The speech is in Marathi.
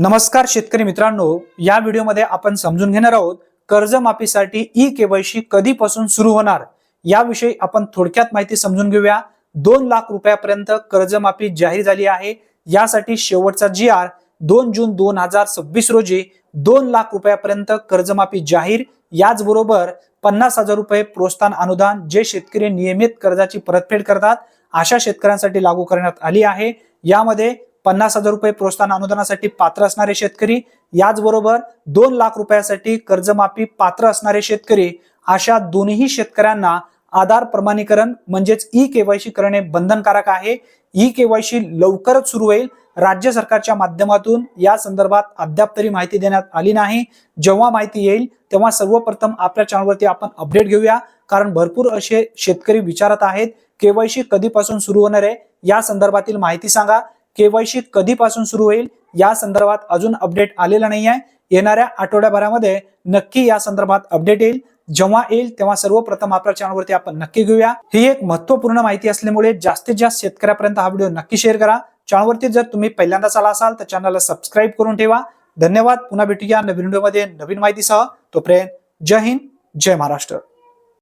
नमस्कार शेतकरी मित्रांनो, या व्हिडिओमध्ये आपण समजून घेणार आहोत कर्जमाफीसाठी ई-केवायसी कधीपासून सुरू होणार याविषयी आपण थोडक्यात माहिती समजून घेऊया। 2 लाख रुपयापर्यंत कर्जमाफी जाहीर झाली आहे। यासाठी शेवटचा जी.आर. 2 जून 2026 रोजी 2 लाख रुपयापर्यंत कर्जमाफी जाहीर। याचबरोबर 50,000 रुपये प्रोत्साहन अनुदान जे शेतकरी नियमित कर्जाची परतफेड करतात अशा शेतकऱ्यांसाठी लागू करण्यात आली आहे। यामध्ये 50,000 रुपये प्रोत्साहन अनुदानासाठी पात्र असणारे शेतकरी, याचबरोबर 2 लाख रुपयासाठी कर्जमाफी पात्र असणारे शेतकरी अशा दोन्ही शेतकऱ्यांना आधार प्रमाणीकरण म्हणजेच ई-केवायसी करणे बंधनकारक आहे। ई-केवायसी लवकरच सुरू होईल। राज्य सरकारच्या माध्यमातून या संदर्भात अद्याप तरी माहिती देण्यात आली नाही। जेव्हा माहिती येईल तेव्हा सर्वप्रथम आपल्या चॅनलवरती आपण अपडेट घेऊया, कारण भरपूर असे शेतकरी विचारत आहेत केवायसी कधीपासून सुरू होणार आहे, या संदर्भातील माहिती सांगा। केवायसी कधीपासून सुरू होईल या संदर्भात अजून अपडेट आलेला नाही आहे। येणाऱ्या आठवड्याभरामध्ये नक्की या संदर्भात अपडेट येईल। जेव्हा येईल तेव्हा सर्वप्रथम आपल्या चॅनलवरती आपण नक्की घेऊया। ही एक महत्त्वपूर्ण माहिती असल्यामुळे जास्तीत जास्त शेतकऱ्यापर्यंत हा व्हिडिओ नक्की शेअर करा। चॅनलवरती जर तुम्ही पहिल्यांदाच आला असाल तर चॅनलला सबस्क्राइब करून ठेवा। धन्यवाद। पुन्हा भेटूया नवीन व्हिडिओमध्ये नवीन माहितीसह। तोपर्यंत जय हिंद, जय महाराष्ट्र।